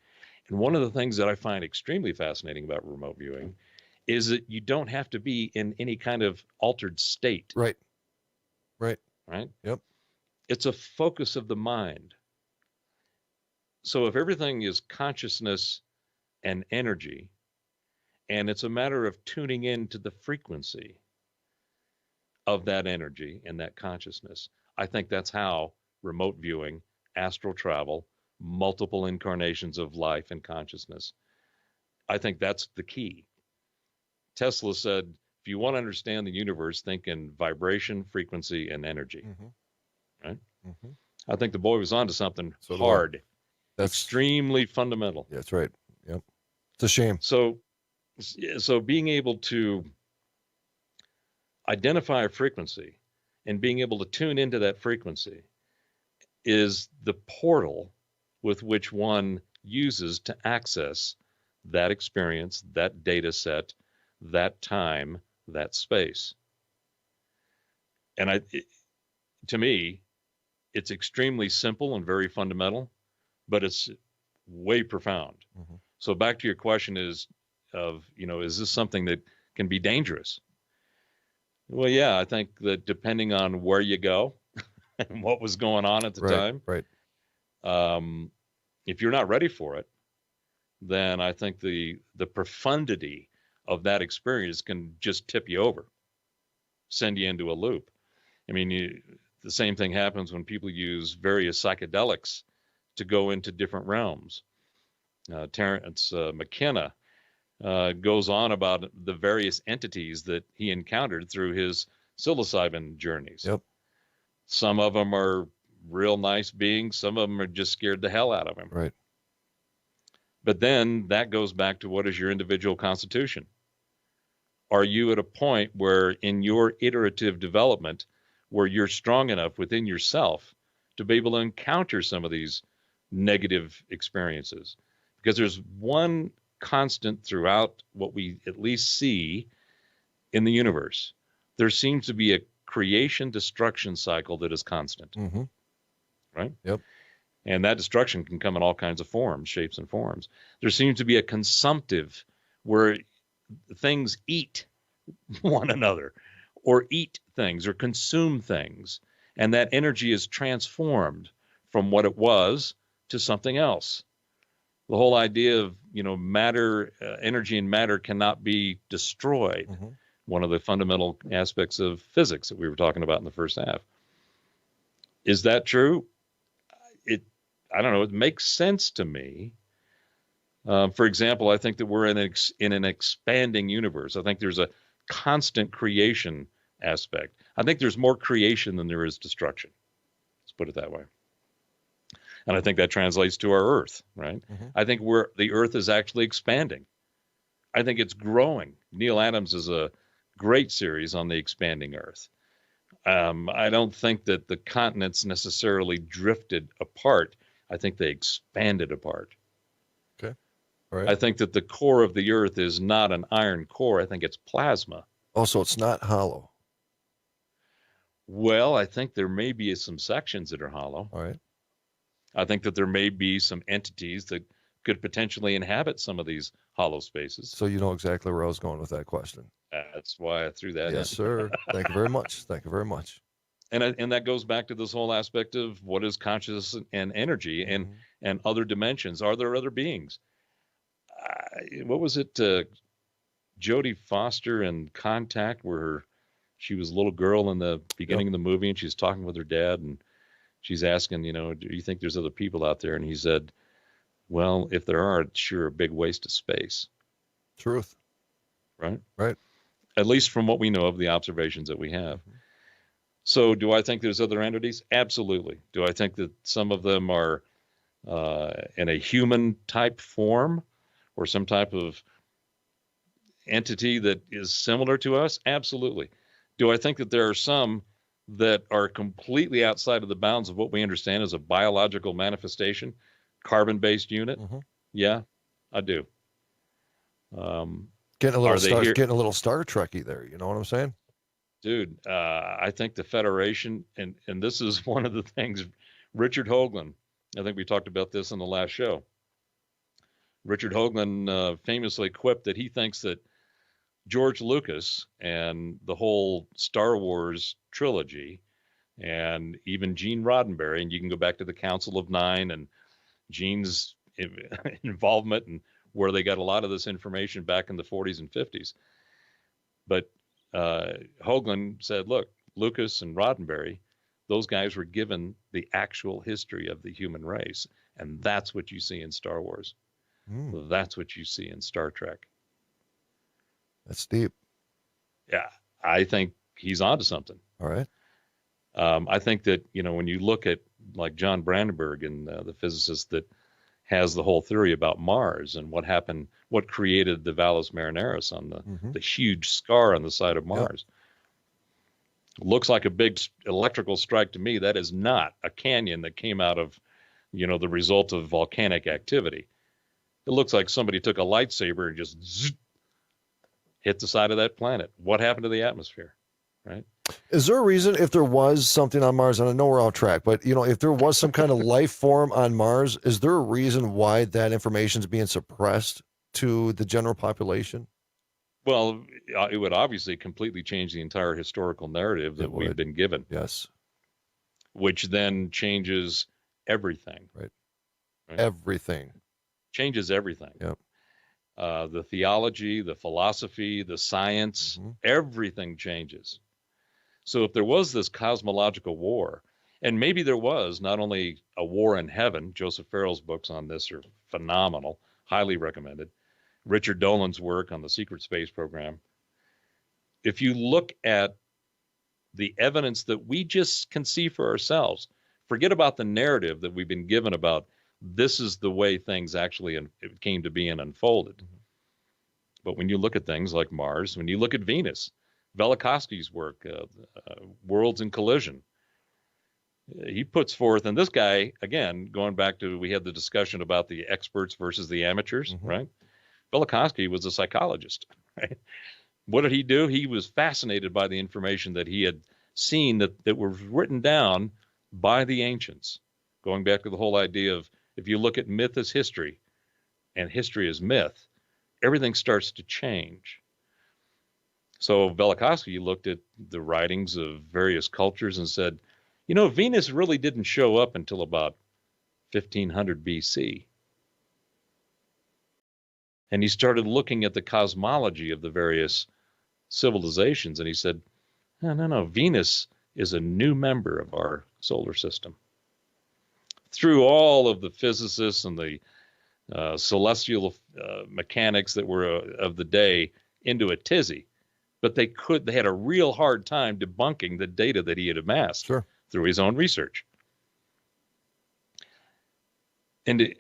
And one of the things that I find extremely fascinating about remote viewing is that you don't have to be in any kind of altered state. Right. Yep. It's a focus of the mind. So if everything is consciousness and energy, and it's a matter of tuning into the frequency of that energy and that consciousness, I think that's how remote viewing, astral travel, multiple incarnations of life and consciousness, I think that's the key. Tesla said, if you want to understand the universe, think in vibration, frequency, and energy. Right? I think the boy was onto something hard. That's extremely fundamental. Yeah, that's right. Yep. It's a shame. So being able to identify a frequency and being able to tune into that frequency is the portal with which one uses to access that experience, that data set, that time, that space. And to me, it's extremely simple and very fundamental, but it's way profound. So back to your question is this something that can be dangerous? Well, yeah, I think that depending on where you go and what was going on at the time, right. If you're not ready for it, then I think the profundity of that experience can just tip you over, send you into a loop. I mean, the same thing happens when people use various psychedelics to go into different realms. Terence McKenna goes on about the various entities that he encountered through his psilocybin journeys. Yep. Some of them are real nice beings. Some of them are just scared the hell out of him. Right. But then that goes back to what is your individual constitution? Are you at a point where in your iterative development, where you're strong enough within yourself to be able to encounter some of these negative experiences? Because there's one constant throughout what we at least see in the universe. There seems to be a creation destruction cycle that is constant. Right? Yep. And that destruction can come in all kinds of forms, shapes and forms. There seems to be a consumptive where things eat one another or eat things or consume things. And that energy is transformed from what it was to something else. The whole idea of, matter, energy and matter cannot be destroyed. One of the fundamental aspects of physics that we were talking about in the first half. Is that true? I don't know. It makes sense to me. For example, I think that we're in an expanding universe. I think there's a constant creation aspect. I think there's more creation than there is destruction. Let's put it that way. And I think that translates to our Earth, right? I think the Earth is actually expanding. I think it's growing. Neil Adams is a great series on the expanding Earth. I don't think that the continents necessarily drifted apart. I think they expanded apart. Okay. All right. I think that the core of the Earth is not an iron core. I think it's plasma. Also, it's not hollow. Well, I think there may be some sections that are hollow. All right. I think that there may be some entities that could potentially inhabit some of these hollow spaces. So you know exactly where I was going with that question. That's why I threw that in. Yes, sir. Thank you very much. Thank you very much. And that goes back to this whole aspect of what is consciousness and energy and other dimensions. Are there other beings? What was it? Jodie Foster in Contact, where she was a little girl in the beginning of the movie, and she's talking with her dad, and she's asking, do you think there's other people out there? And he said, well, if there are, it's sure a big waste of space. Truth. Right? Right. At least from what we know of the observations that we have. So do I think there's other entities? Absolutely. Do I think that some of them are in a human type form or some type of entity that is similar to us? Absolutely. Do I think that there are some that are completely outside of the bounds of what we understand as a biological manifestation, carbon-based unit? Yeah, I do. Getting a little Star Trekky there. You know what I'm saying? Dude, I think the Federation, and this is one of the things, Richard Hoagland, I think we talked about this in the last show. Richard Hoagland famously quipped that he thinks that George Lucas and the whole Star Wars trilogy, and even Gene Roddenberry, and you can go back to the Council of Nine and Gene's involvement and where they got a lot of this information back in the 40s and 50s. But Hoagland said, look, Lucas and Roddenberry, those guys were given the actual history of the human race. And that's what you see in Star Wars. That's what you see in Star Trek. That's deep. Yeah, I think he's onto something. All right. I think that, when you look at like John Brandenburg and the physicist that has the whole theory about Mars and what happened, what created the Valles Marineris on the huge scar on the side of Mars. Yep. Looks like a big electrical strike to me. That is not a canyon that came out of, the result of volcanic activity. It looks like somebody took a lightsaber and just hit the side of that planet. What happened to the atmosphere, right? Is there a reason if there was something on Mars, and I know we're off track, but if there was some kind of life form on Mars, is there a reason why that information is being suppressed to the general population? Well, it would obviously completely change the entire historical narrative that we've been given. Yes. Which then changes everything. Right. Everything. Changes everything. Yep. The theology, the philosophy, the science, everything changes. So if there was this cosmological war, and maybe there was not only a war in heaven, Joseph Farrell's books on this are phenomenal, highly recommended. Richard Dolan's work on the secret space program. If you look at the evidence that we just can see for ourselves, forget about the narrative that we've been given about this is the way things actually came to be and unfolded. But when you look at things like Mars, when you look at Venus, Velikovsky's work, Worlds in Collision, he puts forth, and this guy, again, going back to, we had the discussion about the experts versus the amateurs, right? Velikovsky was a psychologist, right? What did he do? He was fascinated by the information that he had seen that was written down by the ancients, going back to the whole idea of, if you look at myth as history and history as myth, everything starts to change. So Velikovsky looked at the writings of various cultures and said, Venus really didn't show up until about 1500 BC. And he started looking at the cosmology of the various civilizations, and he said, no, Venus is a new member of our solar system. Through all of the physicists and the celestial mechanics that were of the day into a tizzy, but they had a real hard time debunking the data that he had amassed through his own research. And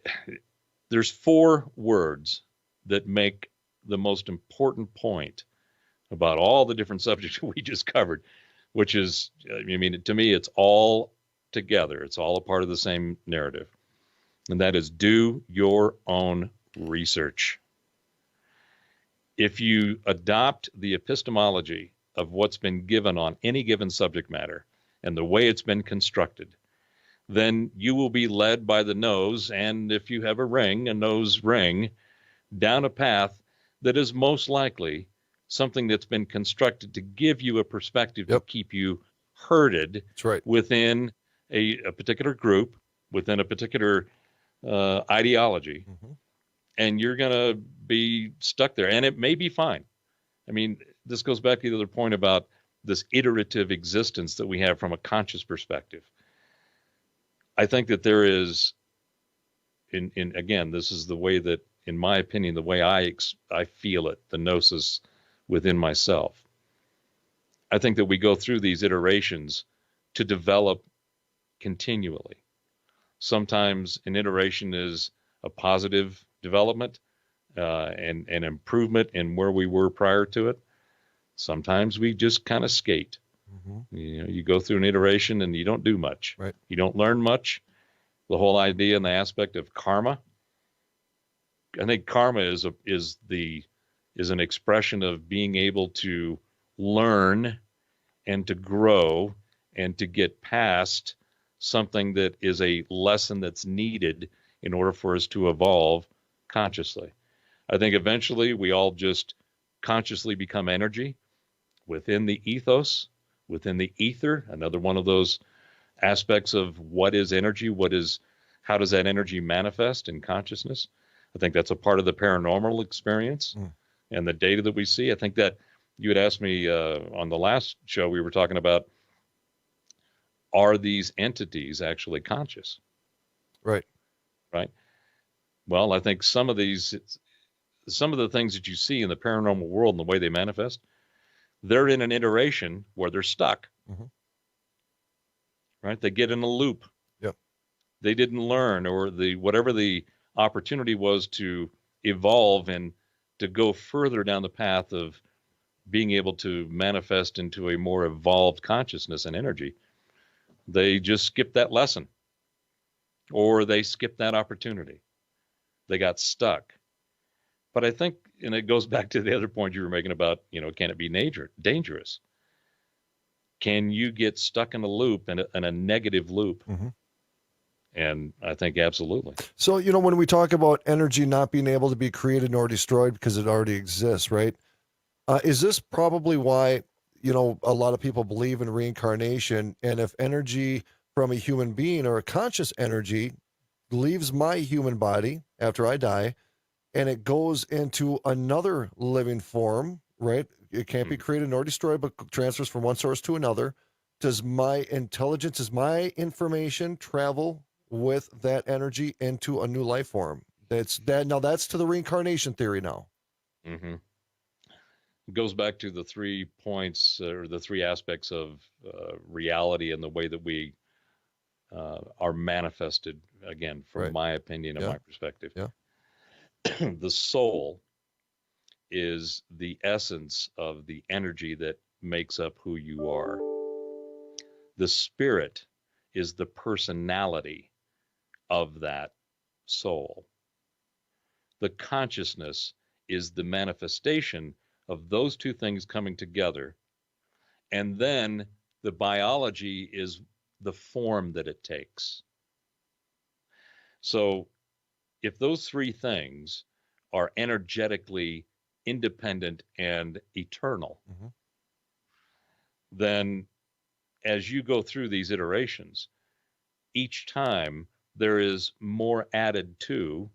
there's 4 words that make the most important point about all the different subjects we just covered, which is, I mean, to me, it's all together. It's all a part of the same narrative. And that is do your own research. If you adopt the epistemology of what's been given on any given subject matter and the way it's been constructed, then you will be led by the nose, and if you have a nose ring, down a path that is most likely something that's been constructed to give you a perspective to keep you herded within a particular group, within a particular ideology, and you're going to be stuck there. And it may be fine. I mean, this goes back to the other point about this iterative existence that we have from a conscious perspective. I think that there is, again, this is the way that, in my opinion, the way I feel it, the gnosis within myself. I think that we go through these iterations to develop continually. Sometimes an iteration is a positive development and an improvement in where we were prior to it. Sometimes we just kind of skate. You know, you go through an iteration and you don't do much. You don't learn much. The whole idea and the aspect of karma. I think karma is an expression of being able to learn and to grow and to get past something that is a lesson that's needed in order for us to evolve consciously. I think eventually we all just consciously become energy within the ethos, within the ether, another one of those aspects of what is energy, how does that energy manifest in consciousness? I think that's a part of the paranormal experience and the data that we see. I think that you had asked me on the last show, we were talking about, are these entities actually conscious? Right. Well, I think some of the things that you see in the paranormal world and the way they manifest, they're in an iteration where they're stuck. Right? They get in a loop. They didn't learn, or whatever the opportunity was to evolve and to go further down the path of being able to manifest into a more evolved consciousness and energy. They just skipped that lesson, or they skipped that opportunity. They got stuck. But I think, and it goes back to the other point you were making about, can it be dangerous? Can you get stuck in a loop, in a negative loop? And I think absolutely. So, when we talk about energy not being able to be created nor destroyed because it already exists, right? Is this probably why, a lot of people believe in reincarnation? And if energy from a human being or a conscious energy leaves my human body after I die and it goes into another living form, right? It can't be created nor destroyed, but transfers from one source to another. Does my intelligence, does my information travel with that energy into a new life form? Now that's to the reincarnation theory now. It goes back to the 3 points or the 3 aspects of reality and the way that we are manifested, again, from my opinion and my perspective. The soul is the essence of the energy that makes up who you are. The spirit is the personality of that soul. The consciousness is the manifestation of those 2 things coming together. And then the biology is the form that it takes. So if those 3 things are energetically independent and eternal, then as you go through these iterations, each time there is more added to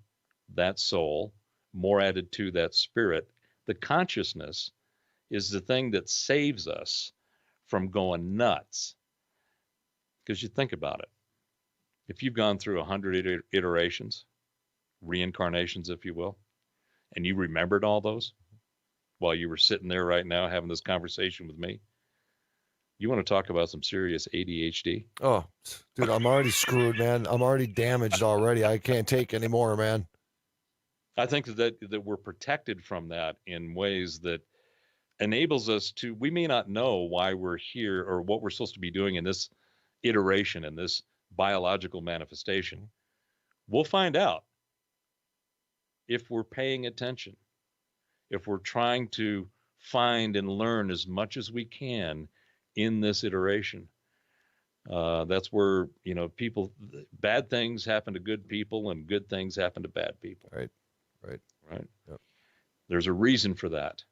that soul, more added to that spirit. The consciousness is the thing that saves us from going nuts. Because you think about it. If you've gone through 100 iterations, reincarnations, if you will, and you remembered all those while you were sitting there right now having this conversation with me, you want to talk about some serious ADHD? Oh, dude, I'm already screwed, man. I'm already damaged already. I can't take any more, man. I think that we're protected from that in ways that enables us to, we may not know why we're here or what we're supposed to be doing in this iteration, in this biological manifestation. We'll find out if we're paying attention, if we're trying to find and learn as much as we can in this iteration. That's where, people, bad things happen to good people and good things happen to bad people. Right. Yep. There's a reason for that.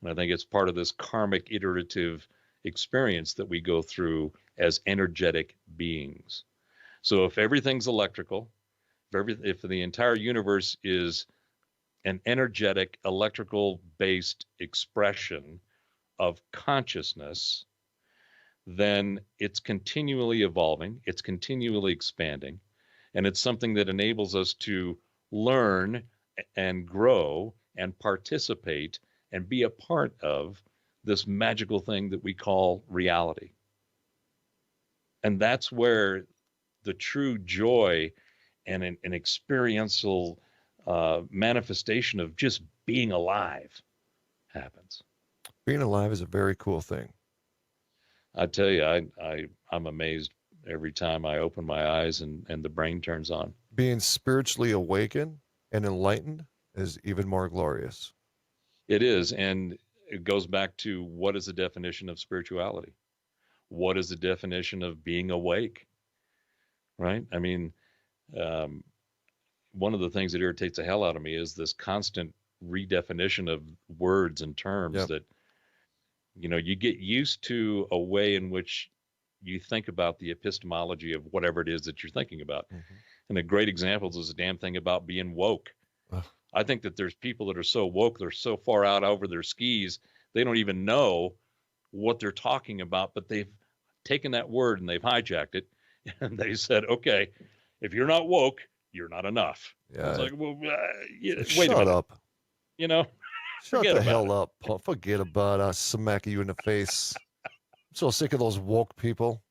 And I think it's part of this karmic iterative experience that we go through as energetic beings. So if everything's electrical, if the entire universe is an energetic, electrical based expression of consciousness, then it's continually evolving, it's continually expanding, and it's something that enables us to learn and grow and participate and be a part of this magical thing that we call reality. And that's where the true joy and an experiential manifestation of just being alive happens. Being alive is a very cool thing. I tell you, I'm amazed every time I open my eyes and the brain turns on. Being spiritually awakened and enlightened is even more glorious. It is, and it goes back to, what is the definition of spirituality? What is the definition of being awake? Right? I mean, one of the things that irritates the hell out of me is this constant redefinition of words and terms that, you get used to a way in which you think about the epistemology of whatever it is that you're thinking about. Mm-hmm. And a great example is the damn thing about being woke. I think that there's people that are so woke, they're so far out over their skis, they don't even know what they're talking about, but they've taken that word and they've hijacked it. And they said, okay, if you're not woke, you're not enough. Yeah. It's like, well, wait Shut a minute. up. Shut the hell up, Paul. Forget about us smacking you in the face. I'm so sick of those woke people.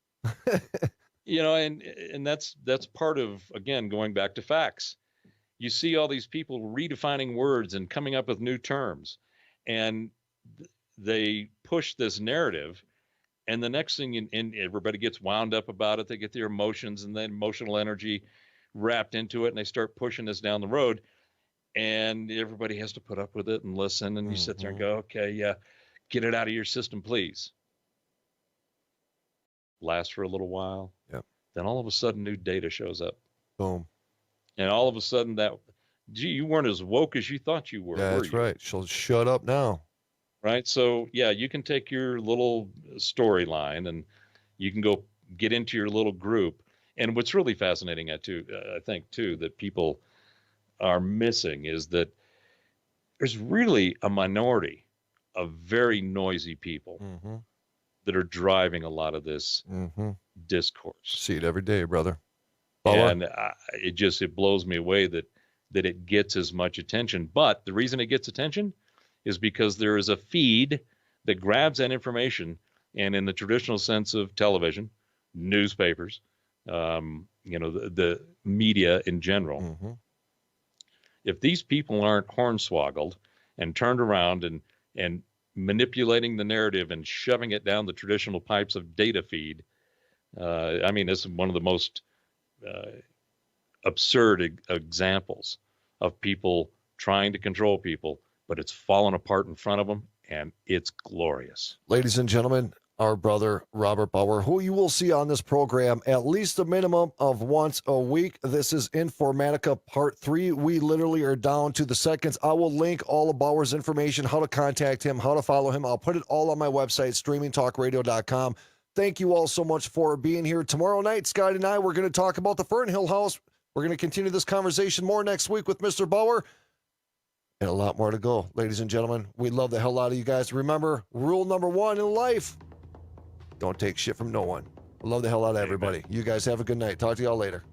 And that's part of, again, going back to facts. You see all these people redefining words and coming up with new terms, and they push this narrative, and the next thing, and everybody gets wound up about it. They get their emotions and then emotional energy wrapped into it, and they start pushing this down the road, and everybody has to put up with it and listen, and you sit there and go, okay, yeah, get it out of your system, please. Lasts for a little while. Yep. Then all of a sudden new data shows up. Boom. And all of a sudden you weren't as woke as you thought you were. Yeah, that's right. She'll shut up now. Right. So yeah, you can take your little storyline and you can go get into your little group. And what's really fascinating, I think too, that people are missing is that there's really a minority of very noisy people that are driving a lot of this discourse. See it every day, brother. And it blows me away that it gets as much attention. But the reason it gets attention is because there is a feed that grabs that information, and in the traditional sense of television, newspapers, the media in general, if these people aren't hornswoggled and turned around and manipulating the narrative and shoving it down the traditional pipes of data feed, this is one of the most absurd examples of people trying to control people, but it's fallen apart in front of them, and it's glorious. Ladies and gentlemen, our brother Robert Bauer, who you will see on this program at least a minimum of once a week. This is Informatica Part 3. We literally are down to the seconds. I will link all of Bauer's information, how to contact him, how to follow him. I'll put it all on my website, streamingtalkradio.com. Thank you all so much for being here. Tomorrow night, Scott and I, we're going to talk about the Fernhill House. We're going to continue this conversation more next week with Mr. Bauer. And a lot more to go. Ladies and gentlemen, we love the hell out of you guys. Remember, rule number 1 in life, don't take shit from no one. I love the hell out of everybody. You guys have a good night. Talk to y'all later.